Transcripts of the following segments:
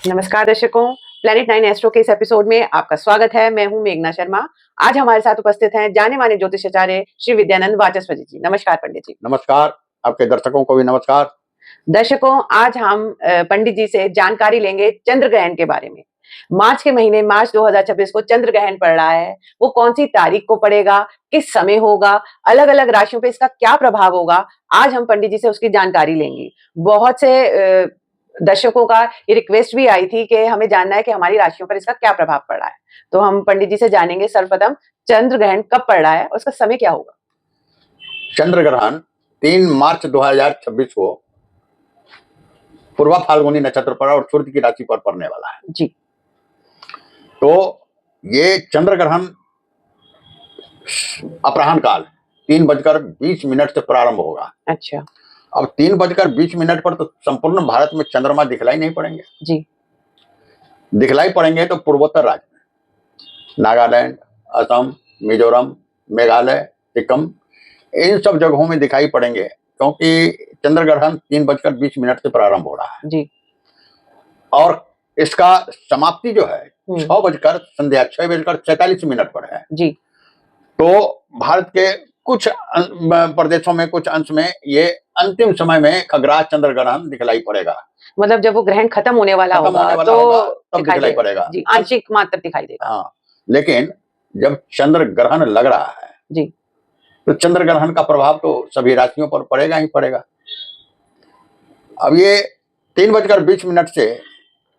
नमस्कार दर्शकों, planet 9 astro के इस एपिसोड में आपका स्वागत है। मैं हूं मेघना शर्मा। आज हमारे साथ उपस्थित हैं जाने माने ज्योतिषाचार्य श्री विद्यानंद वाचस्पति जी। नमस्कार पंडित जी। नमस्कार, आपके दर्शकों को भी नमस्कार। दर्शकों, आज हम पंडित जी से जानकारी लेंगे चंद्र ग्रहण के बारे में। मार्च के महीने मार्च 2026 को चंद्र ग्रहण पड़ रहा है। वो कौन सी तारीख को पड़ेगा, किस समय होगा, अलग अलग राशियों पे इसका क्या प्रभाव होगा, आज हम पंडित जी से उसकी जानकारी लेंगे। बहुत से दर्शकों का ये रिक्वेस्ट भी आई थी कि हमें जानना है कि हमारी राशियों पर इसका क्या प्रभाव पड़ रहा है। तो हम पंडित जी से जानेंगे सर्वप्रथम चंद्र ग्रहण कब पड़ रहा है और उसका समय क्या होगा। चंद्र ग्रहण 3 मार्च 2026 को पूर्वा फाल्गुनी नक्षत्र पर और सूर्य की राशि पर पड़ने वाला है जी। तो ये चंद्र ग्रहण अपराह्न काल 3:20 से प्रारंभ होगा। अच्छा। अब 3:20 पर तो संपूर्ण भारत में चंद्रमा दिखलाई नहीं पड़ेंगे जी। दिखलाई पड़ेंगे तो पूर्वोत्तर राज्य में नागालैंड, असम, मिजोरम, मेघालय, सिक्किम, इन सब जगहों में दिखाई पड़ेंगे क्योंकि चंद्र ग्रहण 3:20 से प्रारंभ हो रहा है जी। और इसका समाप्ति जो है 6:47 पर है जी। तो भारत के कुछ प्रदेशों में, कुछ अंश में ये अंतिम समय में खगराज चंद्र ग्रहण दिखलाई पड़ेगा। मतलब जब वो ग्रहण खत्म होने वाला होगा तब दिखलाई पड़ेगा। जी, आंशिक मात्र दिखाई देगा। हाँ, लेकिन जब चंद्र ग्रहण लग रहा है जी, तो चंद्र ग्रहण का प्रभाव तो सभी राशियों पर पड़ेगा ही पड़ेगा। अब ये 3:20 से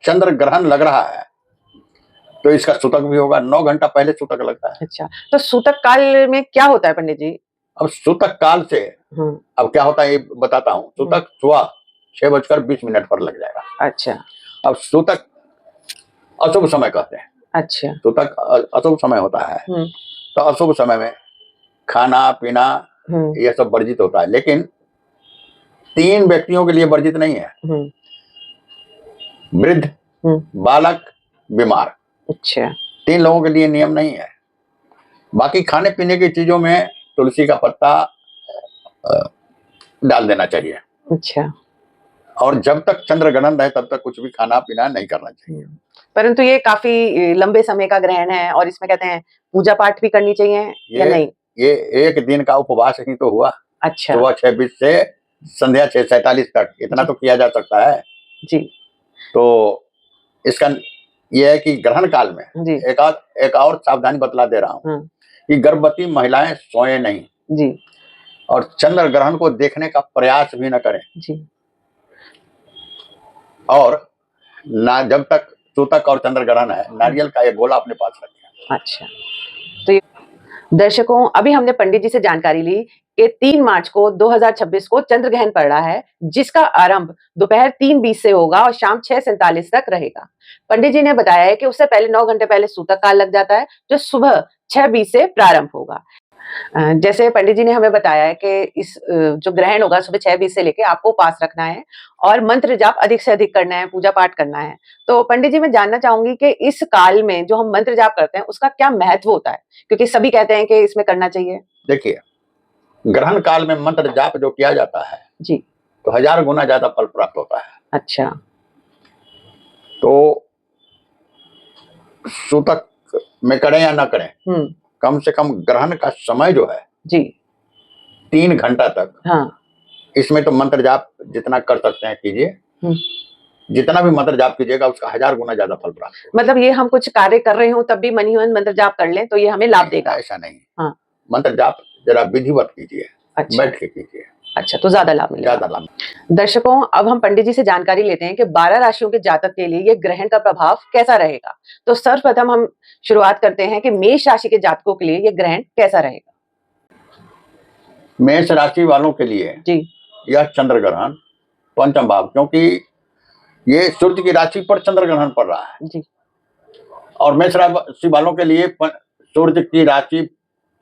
चंद्र ग्रहण लग रहा है तो इसका सूतक भी होगा। 9 घंटा पहले सूतक लगता है। अच्छा, तो सूतक काल में क्या होता है पंडित जी? अब सूतक काल से अब क्या होता है ये बताता हूँ। सूतक सुबह 6:20 पर लग जाएगा। अच्छा। अब सूतक अशुभ समय कहते हैं। अच्छा। सूतक अशुभ समय होता है तो अशुभ समय में खाना पीना यह सब वर्जित होता है, लेकिन 3 व्यक्तियों के लिए वर्जित नहीं है। वृद्ध, बालक, बीमार, अच्छा, 3 लोगों के लिए नियम नहीं है। बाकी खाने पीने की चीजों में तुलसी का पत्ता डाल देना चाहिए। अच्छा। और जब तक चंद्र ग्रहण रहे तब तक कुछ भी खाना पीना नहीं करना चाहिए। परंतु ये काफी लंबे समय का ग्रहण है और इसमें कहते हैं पूजा पाठ भी करनी चाहिए या नहीं? ये एक दिन का उपवास ही तो हुआ। अच्छा। सुबह 6:20 से संध्या 6:47 तक, इतना तो किया जा सकता है जी। तो इसका यह है कि ग्रहण काल में एक और सावधानी बतला दे रहा हूँ कि गर्भवती महिलाएं सोए नहीं जी, और चंद्र ग्रहण को देखने का प्रयास भी न करें जी। और ना जब तक सूतक और चंद्र ग्रहण है नारियल का एक गोला अपने पास रखें। अच्छा, तो दर्शकों, अभी हमने पंडित जी से जानकारी ली कि 3 मार्च को 2026 को चंद्र ग्रहण पड़ रहा है, जिसका आरंभ दोपहर 3:20 से होगा और शाम 6:47 तक रहेगा। पंडित जी ने बताया है कि उससे पहले 9 घंटे पहले सूतक काल लग जाता है, जो सुबह 6:20 से प्रारंभ होगा। जैसे पंडित जी ने हमें बताया है कि इस जो ग्रहण होगा सुबह 6:20 से लेके आपको उपास रखना है और मंत्र जाप अधिक से अधिक करना है, पूजा पाठ करना है। तो पंडित जी, मैं जानना चाहूंगी कि इस काल में जो हम मंत्र जाप करते हैं उसका क्या महत्व होता है, क्योंकि सभी कहते हैं कि इसमें करना चाहिए। देखिए, ग्रहण काल में मंत्र जाप जो किया जाता है जी, तो 1000 गुना ज्यादा फल प्राप्त होता है। अच्छा। तो सूतक में करें या ना करें, कम से कम ग्रहण का समय जो है जी 3 घंटा तक, हाँ, इसमें तो मंत्र जाप जितना कर सकते हैं कीजिए। जितना भी मंत्र जाप कीजिएगा उसका 1000 गुना ज्यादा फल प्राप्त होगा। मतलब ये हम कुछ कार्य कर रहे हो तब भी मन ही मन मंत्र जाप कर लें तो ये हमें लाभ देगा? ऐसा नहीं। हाँ। मंत्र जाप जरा विधिवत कीजिए। अच्छा। बैठ के कीजिए। अच्छा, तो ज्यादा लाभ मिलेगा। ज्यादा लाभ। दर्शकों, अब हम पंडित जी से जानकारी लेते हैं कि 12 राशियों के जातक के लिए ये ग्रहण का प्रभाव कैसा रहेगा। तो सर्वप्रथम हम शुरुआत करते हैं कि मेष राशि के जातकों के लिए ये ग्रहण कैसा रहेगा। मेष राशि वालों के लिए जी, यह चंद्र ग्रहण पंचम भाव, क्योंकि ये सूर्य की राशि पर चंद्र ग्रहण पड़ रहा है जी, और मेष राशि वालों के लिए सूर्य की राशि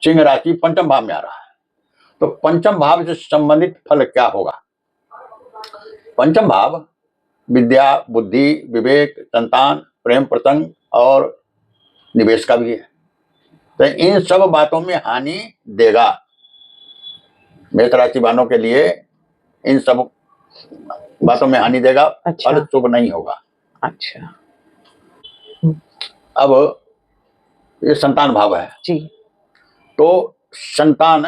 सिंह राशि पंचम भाव में आ रहा है। तो पंचम भाव से संबंधित फल क्या होगा? पंचम भाव विद्या, बुद्धि, विवेक, संतान, प्रेम प्रसंग और निवेश का भी है। तो इन सब बातों में हानि देगा। मेष राशि वालों के लिए इन सब बातों में हानि देगा। अच्छा। फल शुभ नहीं होगा। अच्छा। अब ये संतान भाव है, जी। तो संतान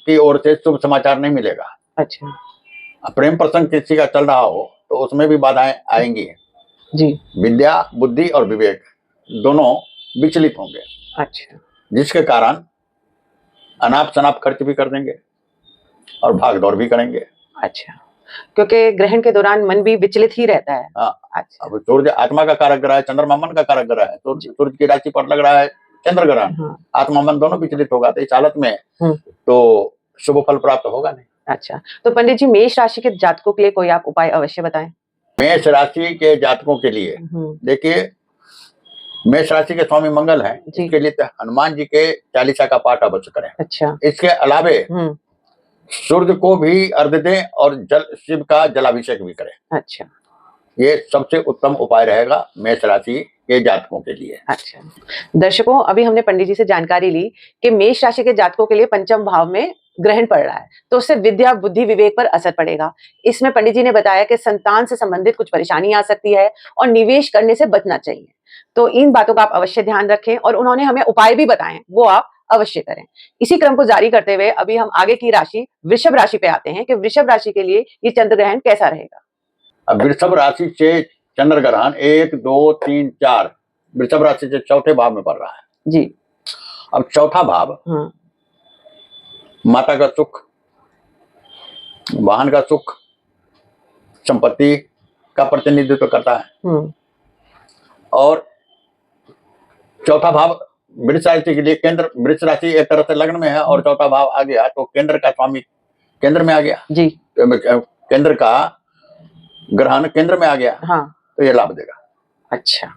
की ओर से शुभ समाचार नहीं मिलेगा। अच्छा। अब प्रेम प्रसंग किसी का चल रहा हो तो उसमें भी बाधाएं आएंगी। जी। विद्या, बुद्धि और विवेक दोनों विचलित होंगे, अच्छा। जिसके कारण अनाप शनाप खर्च भी कर देंगे और भाग दौड़ भी करेंगे। अच्छा, क्योंकि ग्रहण के दौरान मन भी विचलित ही रहता है। हाँ, अच्छा। अब सूर्य आत्मा का कारक ग्रह है, चंद्रमा मन का कारक ग्रह है, तो सूर्य की राशि पर लग रहा है चंद्र ग्रहण, हाँ। आत्मा मन दोनों विचलित होगा, तो इस हालत में तो शुभ फल प्राप्त होगा नहीं। अच्छा, तो पंडित जी मेष राशि के जातकों के लिए कोई आप उपाय अवश्य बताएं। मेष राशि के जातकों के लिए देखिए, मेष राशि के स्वामी मंगल हैं, इसके लिए तो हनुमान जी के चालीसा का पाठ अवश्य करें। अच्छा। इसके अलावे सूर्य को भी अर्घ्य दें और जल शिव का जलाभिषेक भी करें। अच्छा, ये सबसे उत्तम उपाय रहेगा मेष राशि के जातकों के लिए। अच्छा, दर्शकों अभी हमने पंडित जी से जानकारी ली कि मेष राशि के जातकों के लिए पंचम भाव में ग्रहण पड़ रहा है, तो उससे विद्या, बुद्धि, विवेक पर असर पड़ेगा। इसमें पंडित जी ने बताया कि संतान से संबंधित कुछ परेशानी आ सकती है और निवेश करने से बचना चाहिए। तो इन बातों का आप अवश्य ध्यान रखें और उन्होंने हमें उपाय भी बताए, वो आप अवश्य करें। इसी क्रम को जारी करते हुए अभी हम आगे की राशि वृषभ राशि पे आते हैं कि वृषभ राशि के लिए ये चंद्र ग्रहण कैसा रहेगा। अब वृषभ राशि से चंद्र ग्रहण 1, 2, 3, 4 वृषभ राशि से चौथे भाव में पड़ रहा है जी। अब चौथा भाव माता का सुख, वाहन का सुख, संपत्ति का प्रतिनिधित्व करता है। और चौथा भाव वृष राशि के लिए केंद्र, वृष राशि एक तरह से लग्न में है और चौथा भाव आ गया तो केंद्र का स्वामी केंद्र में आ गया जी। केंद्र का ग्रहण केंद्र में आ गया। हाँ। तो ये लाभ देगा। अच्छा,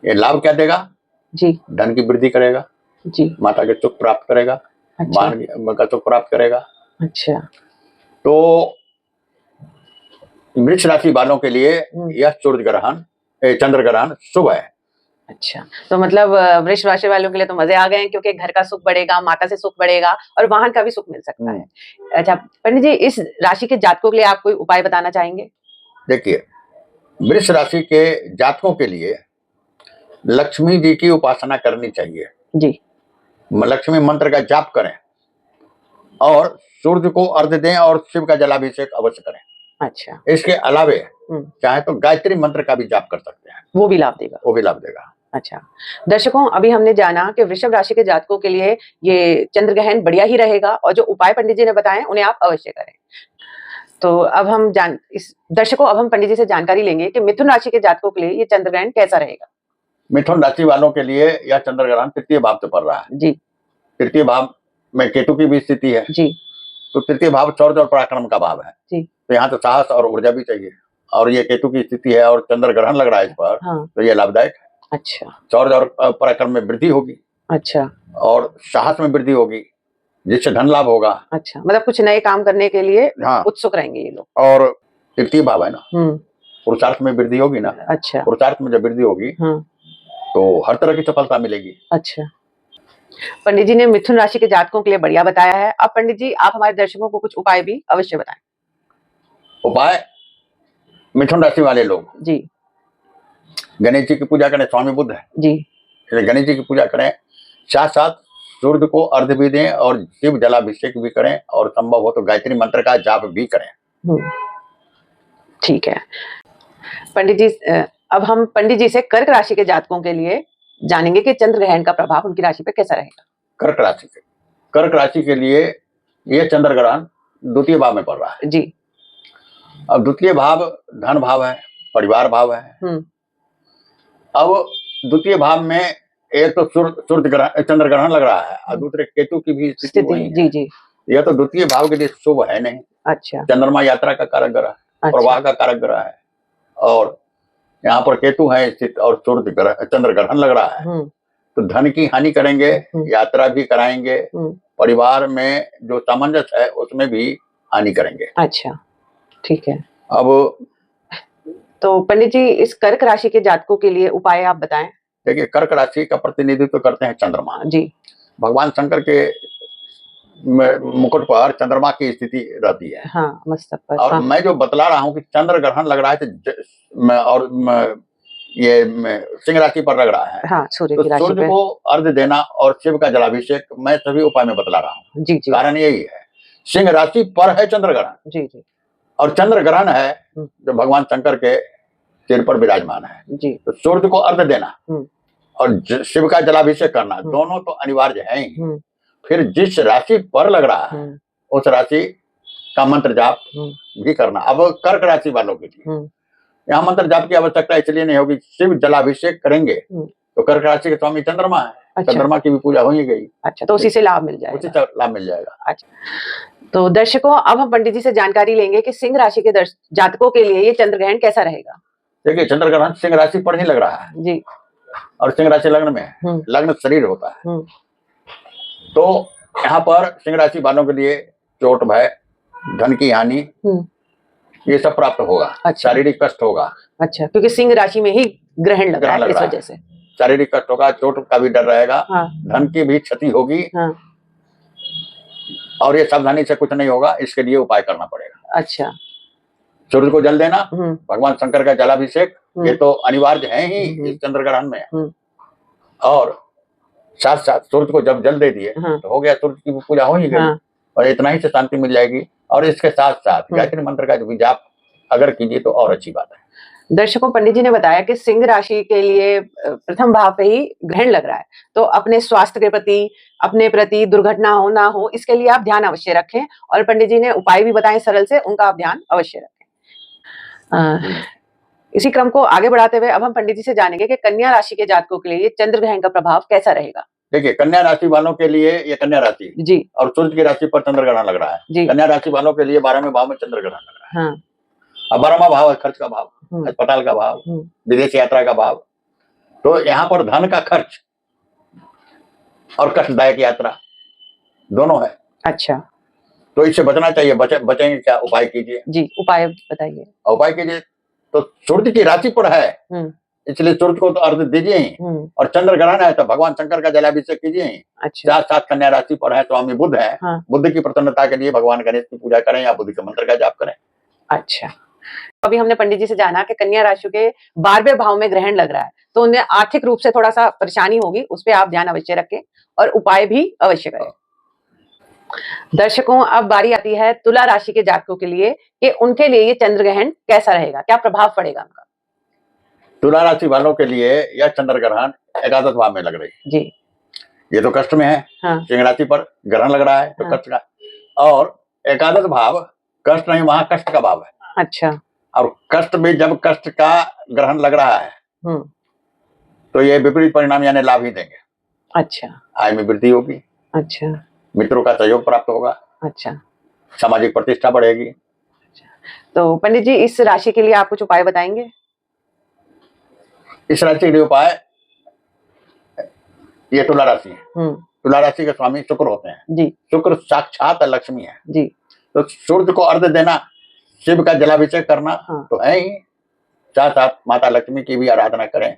ये लाभ क्या देगा जी। धन की वृद्धि करेगा जी, माता के सुख प्राप्त करेगा। अच्छा। वाहन का सुख प्राप्त करेगा। अच्छा, तो वृक्ष राशि वालों के लिए यह सूर्य ग्रहण चंद्र ग्रहण शुभ है। अच्छा, तो मतलब वृष राशि वालों के लिए तो मजे आ गए क्योंकि घर का सुख बढ़ेगा, माता से सुख बढ़ेगा और वाहन का भी सुख मिल सकता है। अच्छा पंडित जी, इस राशि के जातकों के लिए आप कोई उपाय बताना चाहेंगे। देखिए, वृष राशि के जातकों के लिए लक्ष्मी जी की उपासना करनी चाहिए जी। लक्ष्मी मंत्र का जाप करें और सूर्य को अर्घ्य दें और शिव का जलाभिषेक अवश्य करें। अच्छा, इसके अलावे चाहे तो गायत्री मंत्र का भी जाप कर सकते हैं, वो भी लाभ देगा। वो भी लाभ देगा। अच्छा, दर्शकों अभी हमने जाना कि वृषभ राशि के जातकों के लिए ये चंद्र ग्रहण बढ़िया ही रहेगा और जो उपाय पंडित जी ने बताए उन्हें आप अवश्य करें। तो अब हम दर्शकों अब हम पंडित जी से जानकारी लेंगे कि मिथुन राशि के जातकों के लिए ये चंद्र ग्रहण कैसा रहेगा। मिथुन राशि वालों के लिए यह चंद्र ग्रहण तृतीय भाव से पड़ रहा है जी। तृतीय भाव में केतु की भी स्थिति है जी। तो तृतीय भाव शौर्य और पराक्रम का भाव है जी। तो यहाँ तो साहस और ऊर्जा भी चाहिए और ये केतु की स्थिति है और चंद्र ग्रहण लग रहा है इस पर। हाँ। तो ये लाभदायक है। अच्छा, शौर्य और पराक्रम में वृद्धि होगी। अच्छा, और साहस में वृद्धि होगी जिससे धन लाभ होगा। अच्छा, मतलब कुछ नए काम करने के लिए हाँ उत्सुक रहेंगे ये लोग। और तृतीय भाव है ना, पुरुषार्थ में वृद्धि होगी ना। अच्छा, पुरुषार्थ में जब वृद्धि होगी तो हर तरह की सफलता मिलेगी। अच्छा, पंडित जी ने मिथुन राशि के जातकों के लिए बढ़िया बताया है। अब पंडित जी आप हमारे दर्शकों को कुछ उपाय भी अवश्य बताएं। उपाय, मिथुन राशि वाले लोग जी गणेश जी की पूजा करें, स्वामी बुद्ध है जी, गणेश जी की पूजा करें, साथ साथ सूर्य को अर्घ्य भी दें और शिव जलाभिषेक भी करें और संभव हो तो गायत्री मंत्र का जाप भी करें। ठीक है पंडित जी, अब हम पंडित जी से कर्क राशि के जातकों के लिए जानेंगे कि चंद्र ग्रहण का प्रभाव उनकी राशि पे कैसा रहेगा। कर्क राशि के लिए यह चंद्र ग्रहण द्वितीय भाव में पड़ रहा है जी। अब द्वितीय भाव धन भाव है, परिवार भाव है। अब द्वितीय भाव में एक तो सूर्य ग्रहण चंद्र ग्रहण लग रहा है और दूसरे केतु की भी स्थिति जी जी। यह तो द्वितीय भाव के लिए शुभ है नहीं। अच्छा, चंद्रमा यात्रा का कारक ग्रह है, प्रवाह का कारक ग्रह है और यहाँ पर केतु है स्थित और चंद्र ग्रहण लग रहा है तो धन की हानि करेंगे, यात्रा भी कराएंगे, परिवार में जो सामंजस्य है उसमें भी हानि करेंगे। अच्छा, ठीक है। अब तो पंडित जी इस कर्क राशि के जातकों के लिए उपाय आप बताएं। देखिए, कर्क राशि का प्रतिनिधित्व करते हैं चंद्रमा जी। भगवान शंकर के मुकुट पर चंद्रमा की स्थिति रहती है। हाँ, मस्तक पर। और हाँ। मैं जो बतला रहा हूँ कि चंद्र ग्रहण लग रहा है तो और ये सिंह राशि पर लग रहा है, हाँ, सूर्य तो की राशि सूर्य पे। को अर्घ्य देना और शिव का जलाभिषेक मैं सभी उपाय में बतला रहा हूँ। जी जी कारण यही है, सिंह राशि पर है चंद्र ग्रहण, जी जी और चंद्र ग्रहण है हम्म। जो भगवान शंकर के सिर पर विराजमान है। जी तो सूर्य को अर्घ्य देना हम्म। और शिव का जलाभिषेक करना हम्म। दोनों तो अनिवार्य है ही। हम्म। फिर जिस राशि पर लग रहा है हम्म। उस राशि का मंत्र जाप हम्म। भी करना। अब कर्क राशि वालों के लिए हम्म। यहाँ मंत्र जाप की आवश्यकता इसलिए नहीं होगी, शिव जलाभिषेक करेंगे हम्म। तो कर्क राशि के स्वामी चंद्रमा है, अच्छा चंद्रमा की भी पूजा हो ही गई, अच्छा, तो उसी से लाभ मिल उसी जाएगा। से लाभ मिल जाएगा। अच्छा, तो दर्शकों अब हम पंडित जी से जानकारी लेंगे कि सिंह राशि के जातकों के लिए ये चंद्र ग्रहण कैसा रहेगा। देखिए, चंद्र ग्रहण सिंह राशि पर ही लग रहा है जी। और सिंह राशि लग्न में है, लग्न शरीर होता है। तो यहाँ पर सिंह राशि वालों के लिए चोट भय, धन की हानि, ये सब प्राप्त होगा। अच्छा। शारीरिक कष्ट होगा। अच्छा, क्योंकि सिंह राशि में ही ग्रहण लग रहा है, इस वजह से शारीरिक कष्ट होगा, चोट का भी डर रहेगा। हाँ। धन की भी क्षति होगी। हाँ। और ये सावधानी से कुछ नहीं होगा, इसके लिए उपाय करना पड़ेगा। अच्छा, सूर्य को जल देना, भगवान शंकर का जलाभिषेक, ये तो अनिवार्य है ही इस चंद्र ग्रहण में। और साथ साथ सूर्य को जब जल दे दिए तो हो गया, सूर्य की पूजा हो ही गई। और इतना ही से शांति मिल जाएगी। और इसके साथ साथ गायत्री मंत्र का भी जाप अगर कीजिए तो और अच्छी बात है। दर्शकों, पंडित जी ने बताया कि सिंह राशि के लिए प्रथम भाव पे ही ग्रहण लग रहा है, तो अपने स्वास्थ्य के प्रति, अपने प्रति दुर्घटना हो ना हो, इसके लिए आप ध्यान अवश्य रखें। और पंडित जी ने उपाय भी बताए सरल से, उनका आप ध्यान अवश्य रखें। इसी क्रम को आगे बढ़ाते हुए अब हम पंडित जी से जानेंगे कि कन्या राशि के जातकों के लिए चंद्र ग्रहण का प्रभाव कैसा रहेगा। देखिए, कन्या राशि वालों के लिए ये कन्या राशि जी और सूर्य की राशि पर चंद्र ग्रहण लग रहा है जी। कन्या राशि वालों के लिए 12वें भाव में चंद्र ग्रहण लग रहा है। हाँ। अब 12वां भाव है खर्च का भाव, अस्पताल का भाव, विदेश यात्रा का भाव। तो यहाँ पर धन का खर्च और कष्टदायक यात्रा दोनों है। अच्छा, तो इससे बचना चाहिए। बचेंगे क्या? उपाय कीजिए जी, उपाय बताइए। उपाय कीजिए तो सूर्य की राशि पर है, इसलिए सूर्य को तो अर्घ्य दीजिए ही। और चंद्र ग्रहण है तो भगवान शंकर का जलाभिषेक कीजिए ही। अच्छा। साथ साथ कन्या राशि पर है, स्वामी बुध है। हाँ। बुद्ध की प्रसन्नता के लिए भगवान गणेश की पूजा करें या बुद्ध के मंत्र का जाप करें। अच्छा, अभी हमने पंडित जी से जाना कि कन्या राशि के 12वें भाव में ग्रहण लग रहा है, तो उन्हें आर्थिक रूप से थोड़ा सा परेशानी होगी, उस पर आप ध्यान अवश्य रखें और उपाय भी अवश्य करें। दर्शकों, अब बारी आती है तुला राशि के जातकों के लिए कि उनके लिए ये चंद्र ग्रहण कैसा रहेगा, क्या प्रभाव पड़ेगा उनका। तुला राशि वालों के लिए यह चंद्र ग्रहण एकादश भाव में लग रही है जी। ये तो कष्ट में है। हाँ। सिंह राशि पर ग्रहण लग रहा है तो हाँ। कष्ट का, और एकादश भाव कष्ट नहीं, वहां कष्ट का भाव है। अच्छा। और कष्ट भी जब कष्ट का ग्रहण लग रहा है तो ये विपरीत परिणाम यानी लाभ ही देंगे। अच्छा। आय में वृद्धि होगी। अच्छा। मित्रों का सहयोग प्राप्त होगा। अच्छा। सामाजिक प्रतिष्ठा बढ़ेगी। अच्छा। तो पंडित जी, इस राशि के लिए आप कुछ उपाय बताएंगे। इस राशि के लिए उपाय, ये तुला राशि है। तुला राशि के स्वामी शुक्र होते हैं जी। शुक्र साक्षात लक्ष्मी है जी। तो सूर्य को अर्घ्य देना, शिव का जलाभिषेक करना हाँ। तो है ही। साथ साथ माता लक्ष्मी की भी आराधना करें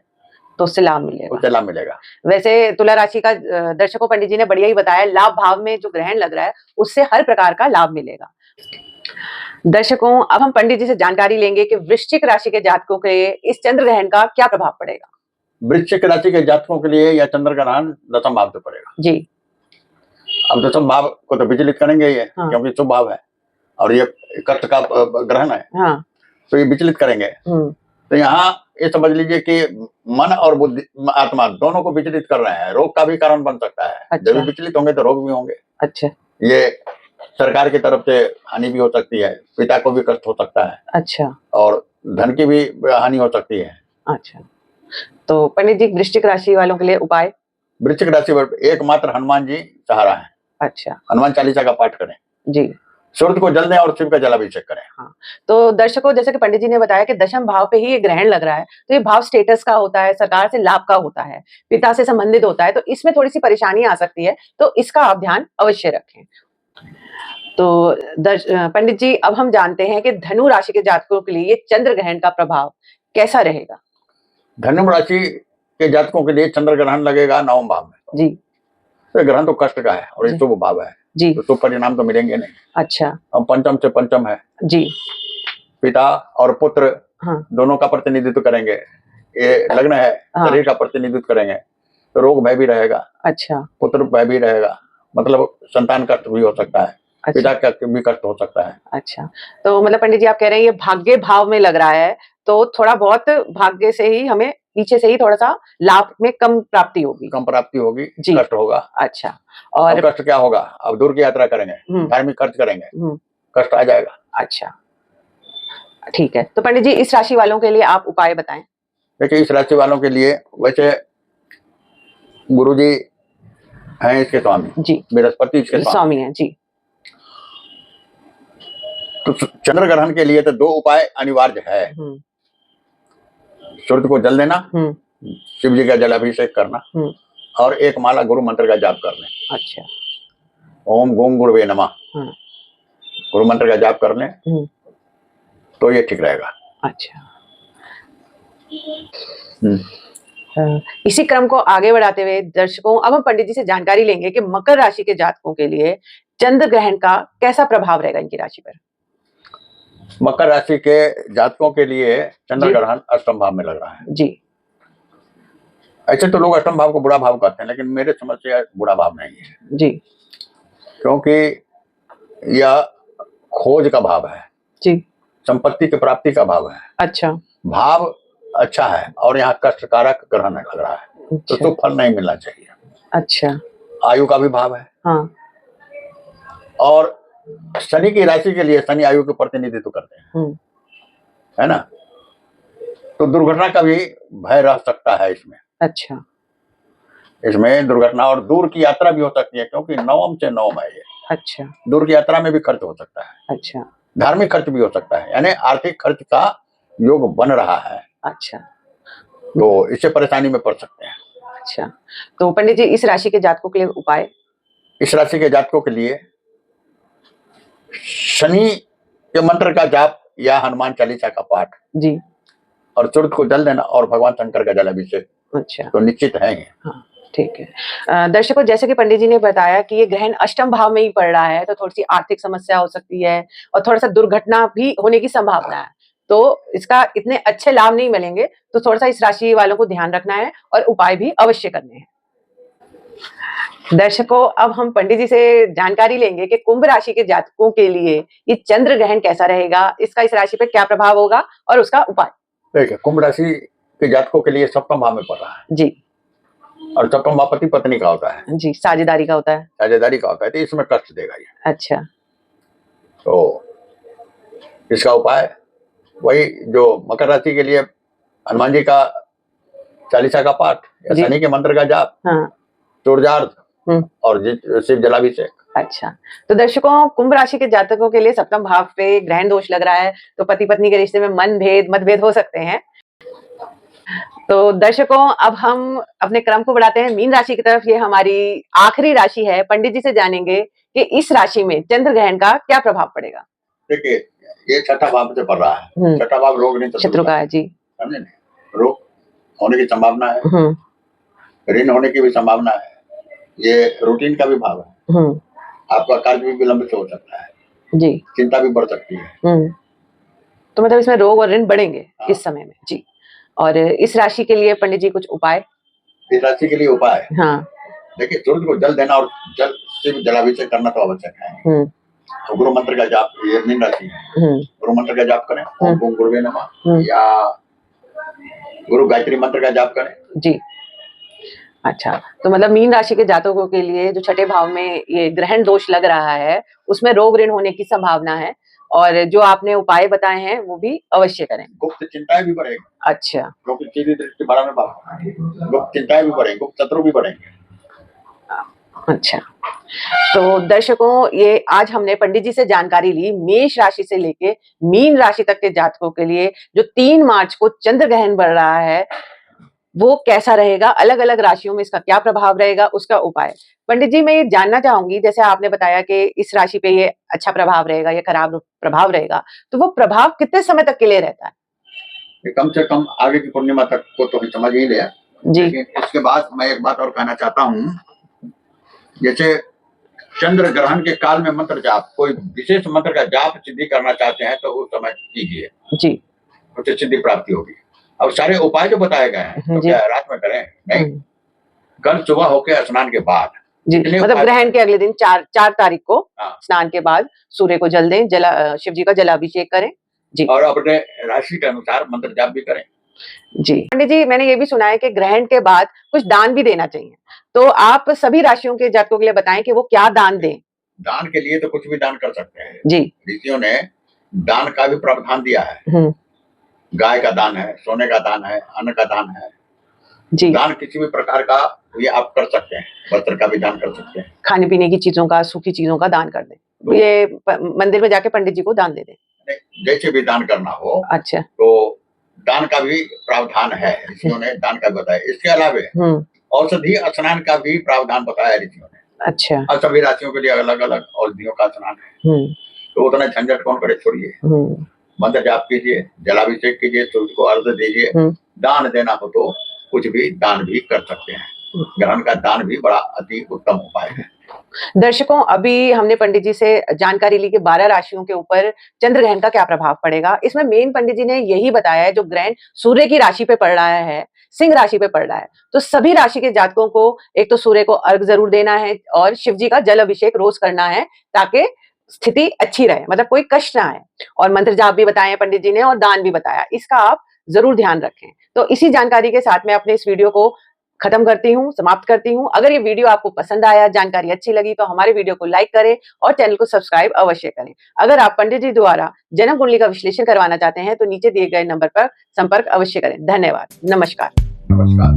तो उससे लाभ मिलेगा। उससे लाभ मिलेगा। वैसे तुला राशि का दर्शकों, पंडित जी ने बढ़िया ही बताया, लाभ भाव में जो ग्रहण लग रहा है उससे हर प्रकार का लाभ मिलेगा। दर्शकों, अब हम पंडित जी से जानकारी लेंगे कि वृश्चिक राशि के जातकों के लिए इस चंद्र ग्रहण का क्या प्रभाव पड़ेगा। वृश्चिक राशि के जातकों के लिए यह चंद्र ग्रहण दशम भाव से पड़ेगा जी। अब दशम भाव को तो विचलित करेंगे ये हाँ। क्योंकि शुभ भाव है और ये कष्ट का ग्रहण है हाँ। तो ये विचलित करेंगे। तो यहाँ ये समझ लीजिए कि मन और बुद्धि, आत्मा दोनों को विचलित कर रहे हैं। रोग का भी कारण बन सकता है। अच्छा। जब विचलित होंगे तो रोग भी होंगे। अच्छा। ये सरकार की तरफ से हानि भी हो सकती है, पिता को भी कष्ट हो सकता है। अच्छा। और धन की भी हानि हो सकती है। अच्छा। तो पंडित जी, वृश्चिक राशि वालों के लिए उपाय। वृश्चिक राशि पर एकमात्र हनुमान जी सहारा है। अच्छा। हनुमान चालीसा का पाठ करें जी। सूर्य को जल दें और शिव का जलाभिषेक करें। हाँ। तो दर्शकों, जैसे कि पंडित जी ने बताया कि दशम भाव पे ही ये ग्रहण लग रहा है, तो ये भाव स्टेटस का होता है, सरकार से लाभ का होता है, पिता से संबंधित होता है, तो इसमें थोड़ी सी परेशानी आ सकती है, तो इसका आप ध्यान अवश्य रखें। तो पंडित जी, अब हम जानते हैं कि धनु राशि के जातकों के लिए ये चंद्र ग्रहण का प्रभाव कैसा रहेगा। धनु राशि के जातकों के लिए चंद्र ग्रहण लगेगा 9वें भाव में जी। तो ग्रहण तो कष्ट का है और ये शुभ भाव है जी। तो शुभ परिणाम तो मिलेंगे नहीं। अच्छा। अब पंचम से पंचम है जी। पिता और पुत्र हाँ। दोनों का प्रतिनिधित्व करेंगे। ये लग्न है, हाँ। शरीर का प्रतिनिधित्व करेंगे तो रोग भय भी रहेगा, अच्छा पुत्र भय भी रहेगा, मतलब संतान कष्ट भी हो सकता है, अच्छा पिता का भी कष्ट हो सकता है। अच्छा। तो मतलब पंडित जी आप कह रहे हैं ये भाग्य भाव में लग रहा है, तो थोड़ा बहुत भाग्य से ही हमें पीछे से ही थोड़ा सा लाभ में कम प्राप्ति होगी। कम प्राप्ति होगी, जी। कष्ट होगा। अच्छा। अब और कष्ट क्या होगा, अब दूर की यात्रा करेंगे, धार्मिक खर्च करेंगे, कष्ट आ जाएगा। अच्छा ठीक है। तो पंडित जी इस राशि वालों के लिए आप उपाय बताएं। देखिए इस राशि वालों के लिए वैसे गुरु जी हैं इसके स्वामी, जी बृहस्पति इसके स्वामी हैं जी। तो चंद्र ग्रहण के लिए तो 2 उपाय अनिवार्य है। सूर्य को जल देना, शिव जी का जलाभिषेक करना और 1 माला गुरु मंत्र का जाप कर लें। अच्छा। ओम गोम गुरुवे नमः गुरु मंत्र का जाप कर लें तो ये ठीक रहेगा। अच्छा। इसी क्रम को आगे बढ़ाते हुए दर्शकों अब हम पंडित जी से जानकारी लेंगे कि मकर राशि के जातकों के लिए चंद्र ग्रहण का कैसा प्रभाव रहेगा इनकी राशि पर। मकर राशि के जातकों के लिए चंद्र ग्रहण अष्टम भाव में लग रहा है जी। ऐसे तो लोग अष्टम भाव को बुरा भाव कहते हैं, लेकिन मेरे समझ से बुरा भाव नहीं है जी, क्योंकि यह खोज का भाव है जी, संपत्ति की प्राप्ति का भाव है। अच्छा भाव अच्छा है और यहाँ कष्टकारक ग्रहण लग रहा है, अच्छा। तो फल नहीं मिलना चाहिए। अच्छा। आयु का भी भाव है। हाँ। और शनि की राशि के लिए शनि आयु के प्रतिनिधित्व करते हैं, है ना, तो दुर्घटना का भी भय रह सकता है इसमें। अच्छा। इसमें दुर्घटना और दूर की यात्रा भी हो सकती है क्योंकि नवम से नवम है ये। अच्छा। दूर की यात्रा में भी खर्च हो सकता है। अच्छा। धार्मिक खर्च भी हो सकता है, यानी आर्थिक खर्च का योग बन रहा है। अच्छा। तो इससे परेशानी में पड़ सकते हैं। अच्छा। तो पंडित जी इस राशि के जातकों के लिए उपाय। इस राशि के जातकों के लिए शनि के मंत्र का जाप या हनुमान चालीसा का पाठ जी, और सूर्य को जल देना और भगवान शंकर का जलाभिषेक। अच्छा। तो निश्चित है। हाँ ठीक है। दर्शकों जैसे कि पंडित जी ने बताया कि ये ग्रहण अष्टम भाव में ही पड़ रहा है, तो थोड़ी सी आर्थिक समस्या हो सकती है और थोड़ा सा दुर्घटना भी होने की संभावना है, तो इसका इतने अच्छे लाभ नहीं मिलेंगे, तो थोड़ा सा इस राशि वालों को ध्यान रखना है और उपाय भी अवश्य करने हैं। दर्शकों अब हम पंडित जी से जानकारी लेंगे कि कुंभ राशि के जातकों के लिए ये चंद्र ग्रहण कैसा रहेगा, इसका इस राशि पर क्या प्रभाव होगा और उसका उपाय। देखिए कुंभ राशि के जातकों के लिए सप्तम भाव में पड़ रहा है जी, और सप्तम भाव पति पत्नी का होता है जी, साझेदारी का होता है। साझेदारी का होता है, तो इसमें कष्ट देगा ये। अच्छा। तो इसका उपाय वही जो मकर राशि के लिए हनुमान जी का चालीसा का पाठ या शनि के मंत्र का जाप, हाँ, सूर्यार्थ और शिव जलाभिषेक। अच्छा। तो दर्शकों कुंभ राशि के जातकों के लिए सप्तम भाव पे ग्रहण दोष लग रहा है, तो पति पत्नी के रिश्ते में मतभेद हो सकते हैं। तो दर्शकों अब हम अपने क्रम को बढ़ाते हैं मीन राशि की तरफ। ये हमारी आखिरी राशि है। पंडित जी से जानेंगे कि इस राशि में चंद्र ग्रहण का क्या प्रभाव पड़ेगा। देखिए ये छठा भाव से पड़ रहा है, छठा भाव रोग नहीं शत्रु का है जी, समझे नहीं, रोग होने की संभावना है, ऋण होने की भी संभावना है, ये रूटीन का भी भाव है, आपका कार्य भी विलंब से हो सकता है जी, चिंता भी बढ़ सकती है। तो मतलब इसमें रोग और ऋण बढ़ेंगे इस समय में जी। और इस राशि के लिए पंडित जी कुछ उपाय। इस राशि के लिए उपाय, हाँ देखिए सूर्य को जल देना और शिव जलाभिषेक करना तो आवश्यक है। तो गुरु मंत्र का जाप, ये मीन राशि है, गुरु मंत्र का जाप करें, ओम ओम गुरुवे नमः या गुरु गायत्री मंत्र का जाप करें जी। अच्छा। तो मतलब मीन राशि के जातकों के लिए जो छठे भाव में ये ग्रहण दोष लग रहा है उसमें रोग ऋण होने की संभावना है, और जो आपने उपाय बताए हैं वो भी अवश्य करें। गुप्त चिंताएं भी बढ़ेगी। अच्छा। क्योंकि सीधी दृष्टि बड़ा में गुप्त चिंताएं भी बढ़ेंगी, गुप्त शत्रु भी बढ़ेंगे। अच्छा। तो दर्शकों ये आज हमने पंडित जी से जानकारी ली मेष राशि से लेके मीन राशि तक के जातकों के लिए जो 3 मार्च को चंद्र ग्रहण बढ़ रहा है वो कैसा रहेगा, अलग अलग राशियों में इसका क्या प्रभाव रहेगा, उसका उपाय। पंडित जी मैं ये जानना चाहूंगी, जैसे आपने बताया कि इस राशि पे ये अच्छा प्रभाव रहेगा या खराब प्रभाव रहेगा, तो वो प्रभाव कितने समय तक के लिए रहता है। कम से कम आगे की पूर्णिमा तक को तो समझ ही लिया जी। इसके बाद मैं एक बात और कहना चाहता हूँ, जैसे चंद्र ग्रहण के काल में मंत्र जाप, कोई विशेष मंत्र का जाप सिद्धि करना चाहते हैं तो उस समय कीजिए जी, उससे सिद्धि प्राप्ति होगी। अब सारे उपाय जो बताए गए हैं तो जी। क्या रात में करें? नहीं, कल सुबह होके स्नान के बाद जी, इतने मतलब उपाय ग्रहण के अगले दिन 4 तारीख को हाँ। स्नान के बाद सूर्य को जल दें, शिव जी का जलाभिषेक करें। जी। और अपने राशि के अनुसार मंत्र जाप भी करें। जी पंडित जी, मैंने ये भी सुना है कि ग्रहण के बाद कुछ दान भी देना चाहिए, तो आप सभी राशियों के जातकों के लिए बताएं कि वो क्या दान दें। दान के लिए तो कुछ भी दान कर सकते हैं। जी। ऋषियों ने दान का भी प्रावधान दिया है। गाय का दान है, सोने का दान है, अन्न का दान है। जी। दान किसी भी प्रकार का ये आप कर सकते हैं, वस्त्र का भी दान कर सकते हैं, खाने पीने की चीजों का, सूखी चीजों का दान कर दें। ये मंदिर में जाके पंडित जी को दान दे दें। जैसे भी दान करना हो। अच्छा। तो दान का भी प्रावधान है, ऋषियों ने दान का बताया। इसके अलावे औषधि स्नान का भी प्रावधान बताया ऋषियों ने। अच्छा। और सभी राशियों के लिए अलग अलग औषधियों का स्नान है। तो उतना झंझट कौन करे, छोड़िए। मंत्र जाप कीजिए, जलाभिषेक कीजिए, सूर्य को अर्घ दीजिए। दान देना हो तो कुछ भी दान भी कर सकते हैं। ग्रहण का दान भी बड़ा अति उत्तम उपाय है। दर्शकों, अभी हमने पंडित जी से जानकारी ली कि 12 राशियों के ऊपर चंद्र ग्रहण का क्या प्रभाव पड़ेगा। इसमें मेन पंडित जी ने यही बताया है, जो ग्रहण सूर्य की राशि पे पड़ रहा है, सिंह राशि पे पड़ रहा है, तो सभी राशि के जातकों को एक तो सूर्य को अर्घ जरूर देना है और शिव जी का जल अभिषेक रोज करना है, ताकि स्थिति अच्छी रहे, मतलब कोई कष्ट ना आए। और मंत्र जाप भी बताए पंडित जी ने और दान भी बताया, इसका आप जरूर ध्यान रखें। तो इसी जानकारी के साथ मैं अपने इस वीडियो को खत्म करती हूँ, समाप्त करती हूँ। अगर ये वीडियो आपको पसंद आया, जानकारी अच्छी लगी, तो हमारे वीडियो को लाइक करें और चैनल को सब्सक्राइब अवश्य करें। अगर आप पंडित जी द्वारा जन्म कुंडली का विश्लेषण करवाना चाहते हैं तो नीचे दिए गए नंबर पर संपर्क अवश्य करें। धन्यवाद। नमस्कार। नमस्कार।